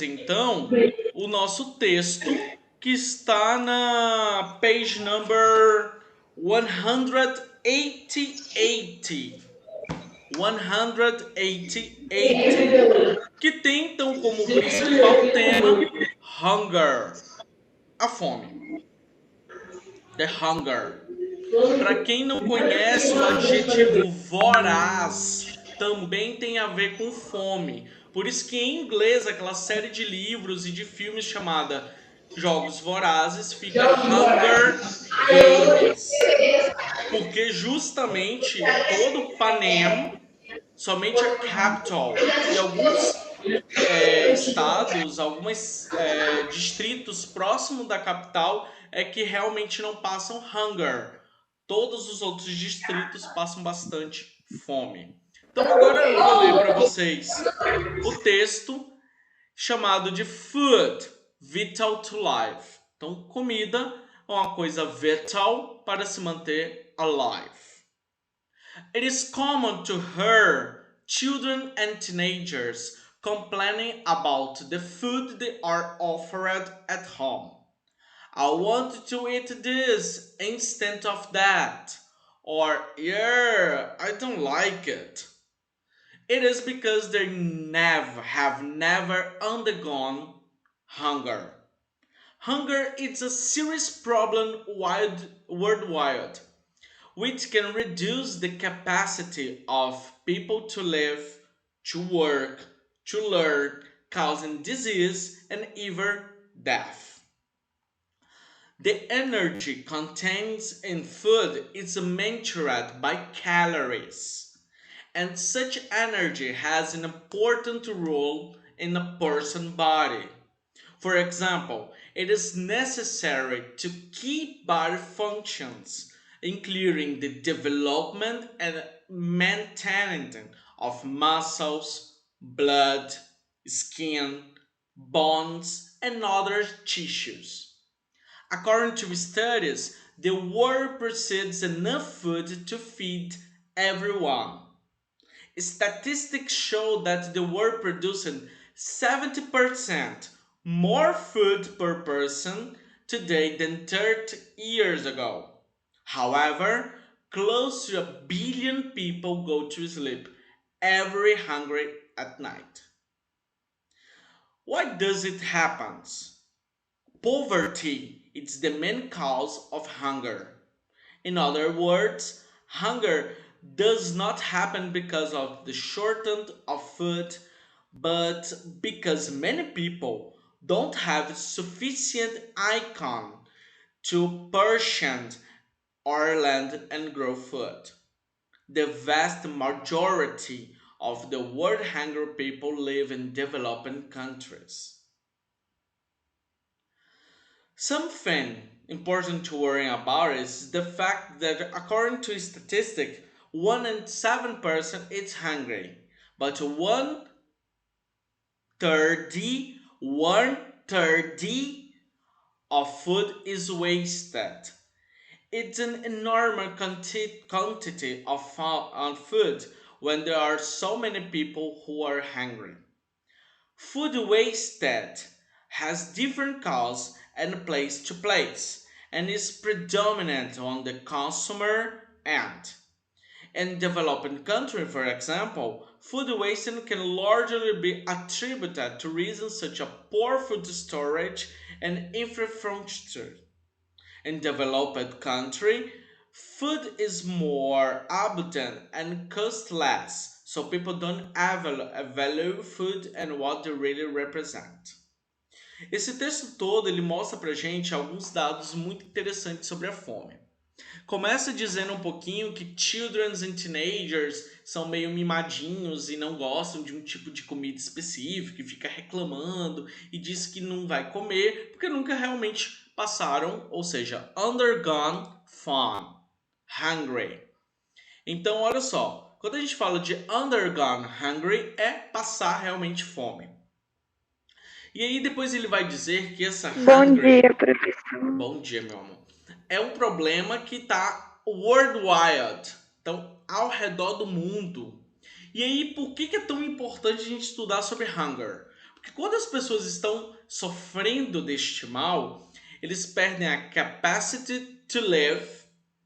então o nosso texto que está na page number 188. 188, que tem então como principal tema hunger, a fome. The hunger. Para quem não conhece, o adjetivo voraz também tem a ver com fome. Por isso que em inglês aquela série de livros e de filmes chamada Jogos Vorazes fica Hunger Games. Porque justamente todo Panem, somente a capital e alguns estados, alguns distritos próximos da capital é que realmente não passam hunger. Todos os outros distritos passam bastante fome. Então agora eu vou ler para vocês o texto chamado de Food, Vital to Life. Então comida é uma coisa vital para se manter alive. It is common to hear children and teenagers complaining about the food they are offered at home. I want to eat this instead of that. Or, yeah, I don't like it. It is because they have never undergone hunger. Hunger is a serious problem worldwide, which can reduce the capacity of people to live, to work, to learn, causing disease and even death. The energy contained in food is measured by calories, and such energy has an important role in a person's body. For example, it is necessary to keep body functions, including the development and maintenance of muscles, blood, skin, bones, and other tissues. According to studies, the world produces enough food to feed everyone. Statistics show that the world produces 70% more food per person today than 30 years ago. However, close to 1 billion people go to sleep every hungry at night. Why does it happen? Poverty is the main cause of hunger. In other words, hunger does not happen because of the shortage of food, but because many people don't have sufficient income to purchase our land and grow food. The vast majority of the world hungry people live in developing countries. Something important to worry about is the fact that according to statistics, 1 in 7 person is hungry, but one third of food is wasted. It's an enormous quantity of food when there are so many people who are hungry. Food wasted has different causes and place to place, and is predominant on the consumer end. In developing countries, for example, food wasting can largely be attributed to reasons such as poor food storage and infrastructure. In developed countries, food is more abundant and costs less, so people don't value food and what they really represent. Esse texto todo ele mostra pra gente alguns dados muito interessantes sobre a fome. Começa dizendo um pouquinho que children and teenagers são meio mimadinhos e não gostam de um tipo de comida específica e fica reclamando e diz que não vai comer porque nunca realmente passaram, ou seja, undergone fun, hungry. Então, olha só, quando a gente fala de undergone hungry é passar realmente fome. E aí depois ele vai dizer que essa Bom hungry... dia, professor. Bom dia, meu amor. É um problema que está worldwide, então ao redor do mundo. E aí, por que é tão importante a gente estudar sobre hunger? Porque quando as pessoas estão sofrendo deste mal, eles perdem a capacity to live,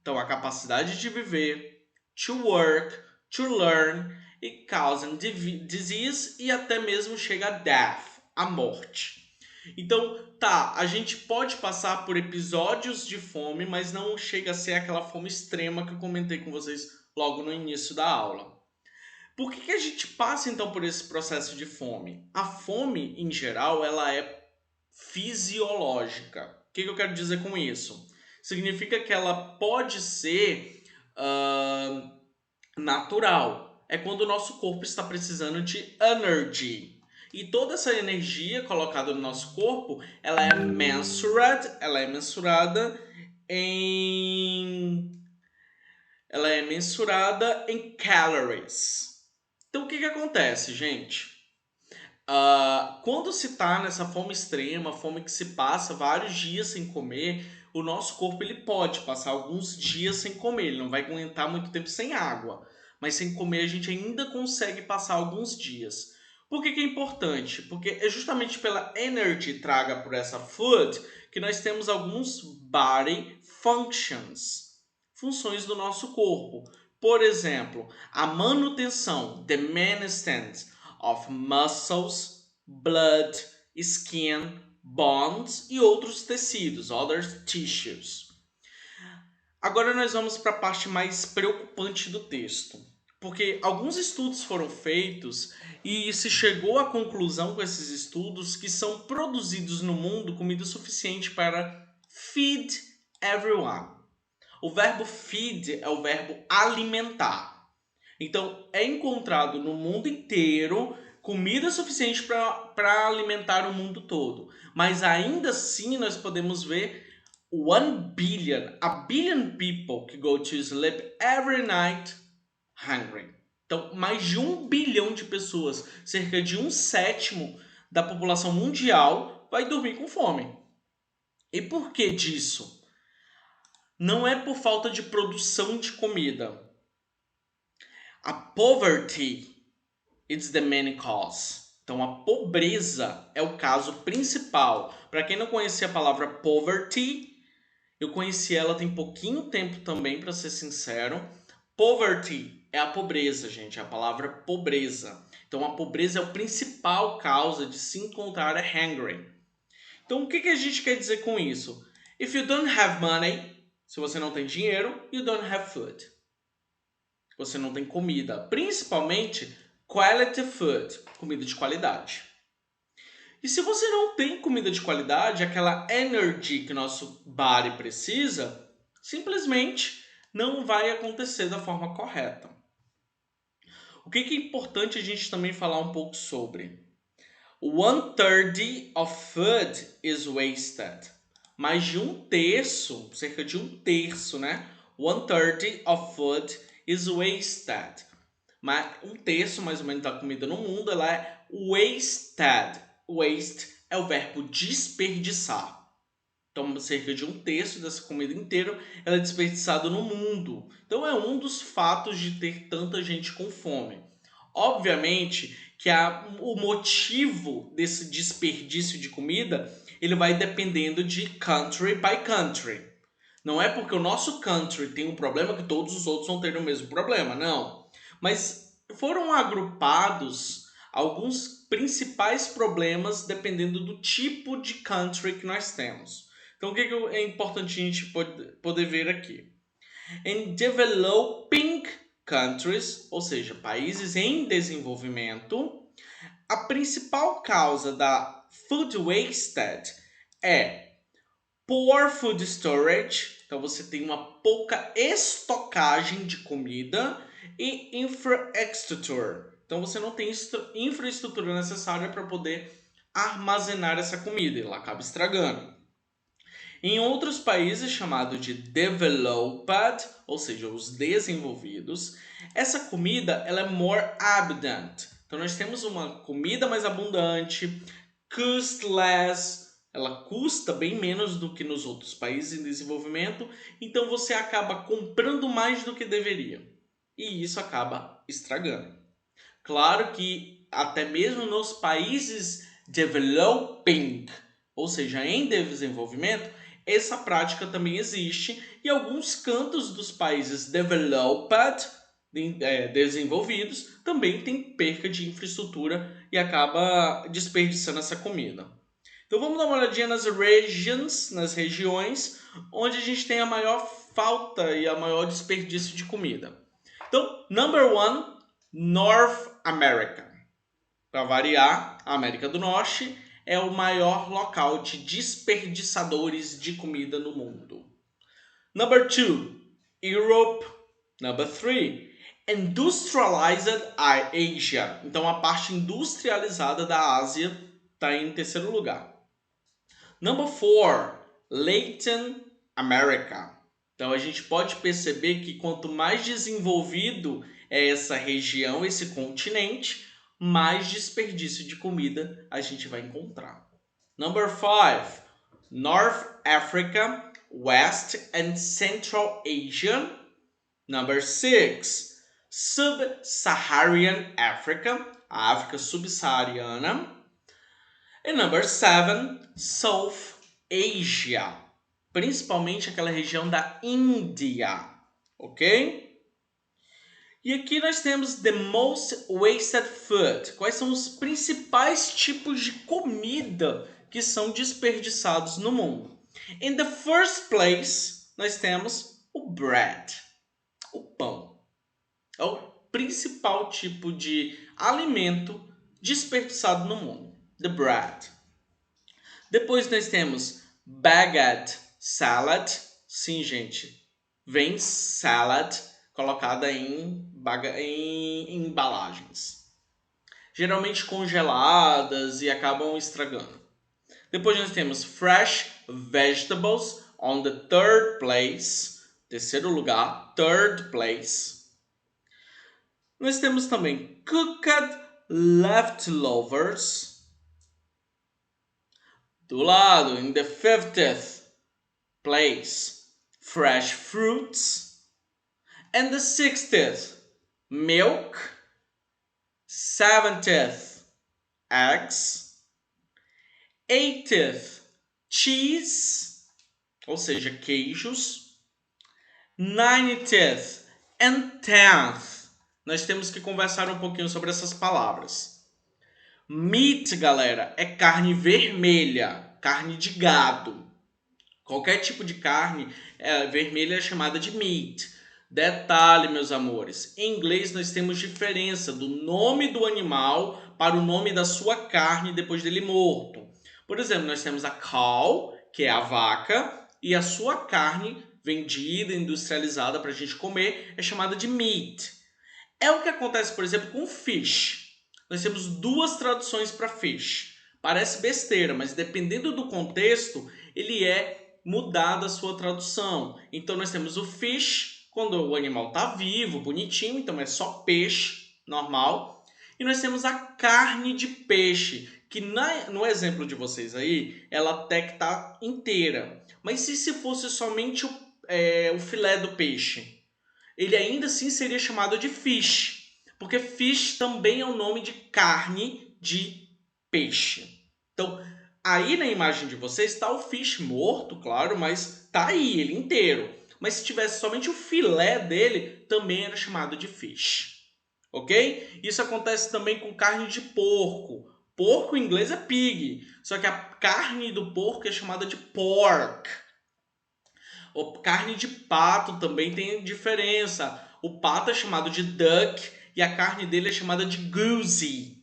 então a capacidade de viver, to work, to learn, e causam disease e até mesmo chega a death, a morte. Então, tá, a gente pode passar por episódios de fome, mas não chega a ser aquela fome extrema que eu comentei com vocês logo no início da aula. Por que a gente passa então por esse processo de fome? A fome, em geral, ela é fisiológica. O que eu quero dizer com isso? Significa que ela pode ser natural. É quando o nosso corpo está precisando de energy. E toda essa energia colocada no nosso corpo, ela é mensurada em calories. Então o que acontece, gente? Quando se está nessa fome extrema, fome que se passa vários dias sem comer, o nosso corpo ele pode passar alguns dias sem comer, ele não vai aguentar muito tempo sem água, mas sem comer a gente ainda consegue passar alguns dias. Por que é importante? Porque é justamente pela energy traga por essa food que nós temos alguns body functions, funções do nosso corpo. Por exemplo, a manutenção, the maintenance of muscles, blood, skin, bones e outros tecidos, other tissues. Agora nós vamos para a parte mais preocupante do texto, porque alguns estudos foram feitos e se chegou à conclusão com esses estudos que são produzidos no mundo comida suficiente para feed everyone. O verbo feed é o verbo alimentar. Então, é encontrado no mundo inteiro comida suficiente para alimentar o mundo todo. Mas ainda assim, nós podemos ver 1 billion, a billion people que go to sleep every night hungry. Então, mais de 1 bilhão de pessoas, cerca de 1/7 da população mundial, vai dormir com fome. E por que disso? Não é por falta de produção de comida. A poverty is the main cause. Então, a pobreza é o caso principal. Para quem não conhecia a palavra poverty, eu conheci ela tem pouquinho tempo também, para ser sincero. Poverty é a pobreza, gente, é a palavra pobreza. Então, a pobreza é a principal causa de se encontrar hungry. Então, o que a gente quer dizer com isso? If you don't have money, se você não tem dinheiro, you don't have food. Você não tem comida, principalmente quality food, comida de qualidade. E se você não tem comida de qualidade, aquela energy que nosso body precisa, simplesmente não vai acontecer da forma correta. O que é importante a gente também falar um pouco sobre? 1/3 of food is wasted. Mais de 1/3, cerca de 1/3, né? 1/3 of food is wasted. Mas 1/3 mais ou menos da comida no mundo ela é wasted. Waste é o verbo desperdiçar. Então, cerca de 1/3 dessa comida inteira ela é desperdiçada no mundo. Então, é um dos fatos de ter tanta gente com fome. Obviamente que o motivo desse desperdício de comida ele vai dependendo de country by country. Não é porque o nosso country tem um problema que todos os outros vão ter o mesmo problema, não. Mas foram agrupados alguns principais problemas dependendo do tipo de country que nós temos. Então, o que é importante a gente poder ver aqui? Em developing countries, ou seja, países em desenvolvimento, a principal causa da food wasted é poor food storage, então você tem uma pouca estocagem de comida, e infrastructure, então você não tem infraestrutura necessária para poder armazenar essa comida, ela acaba estragando. Em outros países chamados de developed, ou seja, os desenvolvidos, essa comida ela é more abundant. Então nós temos uma comida mais abundante, cost less, ela custa bem menos do que nos outros países em desenvolvimento, então você acaba comprando mais do que deveria. E isso acaba estragando. Claro que até mesmo nos países developing, ou seja, em desenvolvimento, essa prática também existe e alguns cantos dos países developed, desenvolvidos, também tem perca de infraestrutura e acaba desperdiçando essa comida. Então vamos dar uma olhadinha nas regions, nas regiões, onde a gente tem a maior falta e a maior desperdício de comida. Então, number 1, North America. Para variar, a América do Norte é o maior local de desperdiçadores de comida no mundo. Number 2, Europe. Number 3, Industrialized Asia. Então a parte industrializada da Ásia está em terceiro lugar. Number 4, Latin America. Então a gente pode perceber que quanto mais desenvolvido é essa região, esse continente, mais desperdício de comida a gente vai encontrar. Number 5, North Africa, West and Central Asia. Number 6, Sub-Saharan Africa, a África subsaariana. E number 7, South Asia, principalmente aquela região da Índia, ok? E aqui nós temos the most wasted food. Quais são os principais tipos de comida que são desperdiçados no mundo? In the first place, nós temos o bread, o pão. É o principal tipo de alimento desperdiçado no mundo. The bread. Depois nós temos baguette salad. Sim, gente. Vem salad colocada em embalagens. Geralmente congeladas e acabam estragando. Depois nós temos fresh vegetables on the third place. Terceiro lugar, third place. Nós temos também cooked leftovers. Do lado, in the 50th place, fresh fruits. And the 60th, milk. 70th, eggs. 80th, cheese, ou seja, queijos. 90th and 10th. Nós temos que conversar um pouquinho sobre essas palavras. Meat, galera, é carne vermelha, carne de gado. Qualquer tipo de carne vermelha é chamada de meat. Detalhe, meus amores, em inglês nós temos diferença do nome do animal para o nome da sua carne depois dele morto. Por exemplo, nós temos a cow, que é a vaca, e a sua carne vendida, industrializada para a gente comer, é chamada de meat. É o que acontece, por exemplo, com fish. Nós temos duas traduções para fish. Parece besteira, mas dependendo do contexto, ele é mudado a sua tradução. Então nós temos o fish, quando o animal está vivo, bonitinho, então é só peixe, normal. E nós temos a carne de peixe, que no exemplo de vocês aí, ela até que está inteira. Mas e se fosse somente o filé do peixe? Ele ainda assim seria chamado de fish. Porque fish também é o nome de carne de peixe. Então, aí na imagem de vocês está o fish morto, claro, mas está aí, ele inteiro. Mas se tivesse somente o filé dele, também era chamado de fish. Ok? Isso acontece também com carne de porco. Porco em inglês é pig, só que a carne do porco é chamada de pork. Carne de pato também tem diferença. O pato é chamado de duck e a carne dele é chamada de goosey.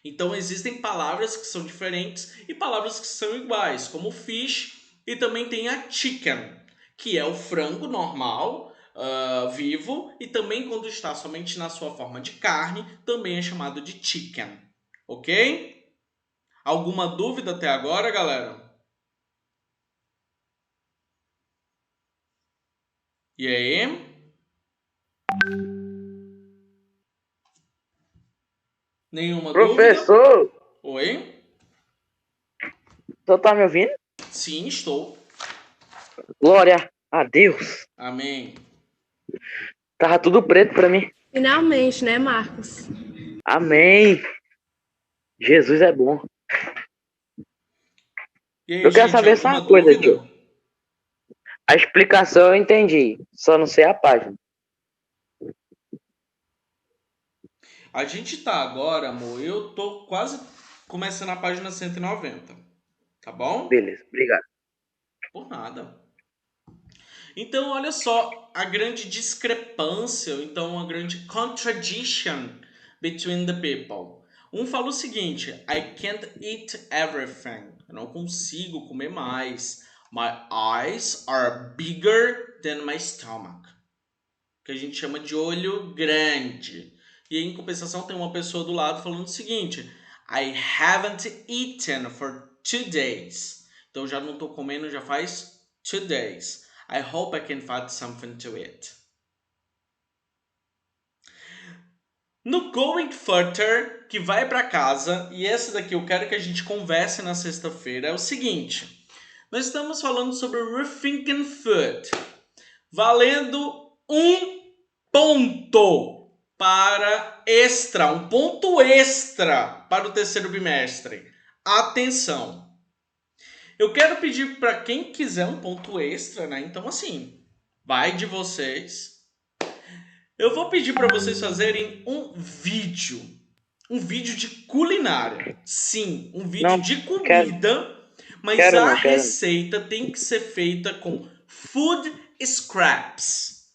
Então existem palavras que são diferentes e palavras que são iguais, como fish, e também tem a chicken, que é o frango normal, vivo, e também quando está somente na sua forma de carne, também é chamado de chicken. Ok? Alguma dúvida até agora, galera? E aí? Nenhuma Professor, dúvida? Oi? você tá me ouvindo? Sim, estou. Glória a Deus. Amém. Tava tudo preto pra mim. Finalmente, né, Marcos? Amém. Jesus é bom. E aí, Eu quero gente, saber só alguma uma coisa, tio. dúvida? A explicação eu entendi, só não sei a página. A gente tá agora, amor, eu tô quase começando a página 190, tá bom? Beleza, obrigado. Por nada. Então, olha só a grande discrepância, então a grande contradiction between the people. Um fala o seguinte: I can't eat everything. Eu não consigo comer mais. My eyes are bigger than my stomach. Que a gente chama de olho grande. E em compensação tem uma pessoa do lado falando o seguinte: I haven't eaten for 2 days. Então eu já não estou comendo já faz 2 days. I hope I can find something to eat. No Going Further, que vai para casa, e essa daqui eu quero que a gente converse na sexta-feira, é o seguinte. Nós estamos falando sobre rethinking food. Valendo um ponto para extra, um ponto extra para o terceiro bimestre. Atenção! Eu quero pedir para quem quiser um ponto extra, né? Então, assim, vai de vocês. Eu vou pedir para vocês fazerem um vídeo de culinária. Sim, um vídeo Não, de quero, comida, mas quero a não, quero não. receita tem que ser feita com food scraps.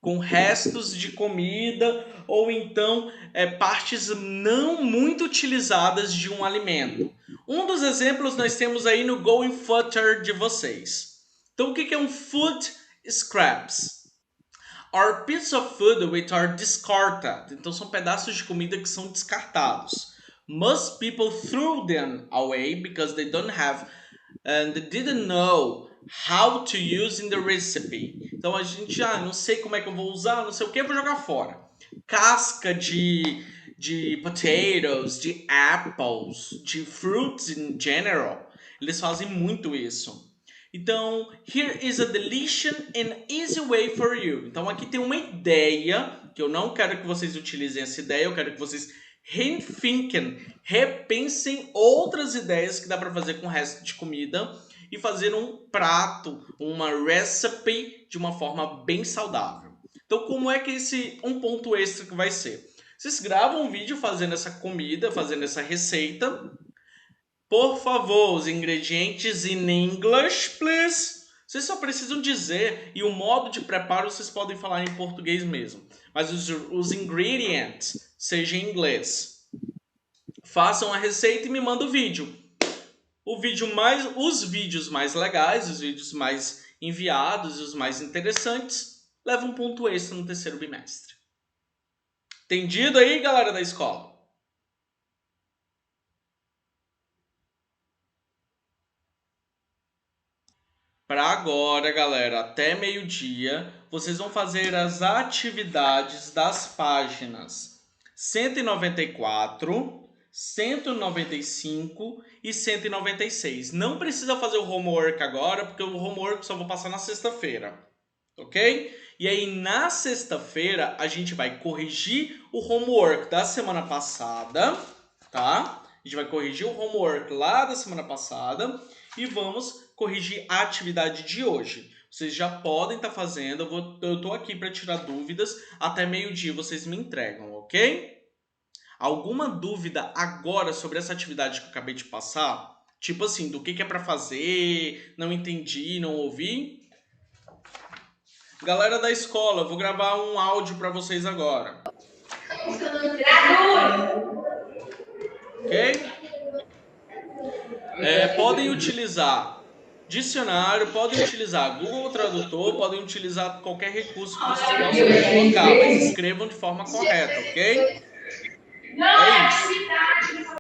Com restos de comida ou então partes não muito utilizadas de um alimento. Um dos exemplos nós temos aí no Going Further de vocês. Então, o que é um food scraps? Are pieces of food which are discarded. Então, são pedaços de comida que são descartados. Most people threw them away because they don't have and they didn't know how to use in the recipe. Então a gente, não sei como é que eu vou usar, não sei o que, eu vou jogar fora. Casca de potatoes, de apples, de fruits in general. Eles fazem muito isso. Então, here is a delicious and easy way for you. Então aqui tem uma ideia, que eu não quero que vocês utilizem essa ideia, eu quero que vocês rethinken, repensem outras ideias que dá para fazer com o resto de comida e fazer um prato, uma recipe de uma forma bem saudável. Então, como é que esse um ponto extra que vai ser? Vocês gravam um vídeo fazendo essa comida, fazendo essa receita. Por favor, os ingredientes in English, please. Vocês só precisam dizer e o modo de preparo vocês podem falar em português mesmo. Mas os ingredients seja em inglês. Façam a receita e me mandem o vídeo. Os vídeos mais legais, os vídeos mais enviados e os mais interessantes levam um ponto extra no terceiro bimestre. Entendido aí, galera da escola? Para agora, galera, até meio-dia, vocês vão fazer as atividades das páginas 194, 195 e 196. Não precisa fazer o homework agora, porque o homework só vou passar na sexta-feira, ok? E aí, na sexta-feira, a gente vai corrigir o homework da semana passada, tá? A gente vai corrigir o homework lá da semana passada e vamos corrigir a atividade de hoje. Vocês já podem estar fazendo, eu tô aqui para tirar dúvidas, até meio-dia vocês me entregam, ok? Alguma dúvida agora sobre essa atividade que eu acabei de passar? Tipo assim, do que é para fazer, não entendi, não ouvi? Galera da escola, eu vou gravar um áudio para vocês agora. Ok? Podem utilizar dicionário, podem utilizar Google Tradutor, podem utilizar qualquer recurso que vocês possam colocar, mas escrevam de forma correta, ok? É isso.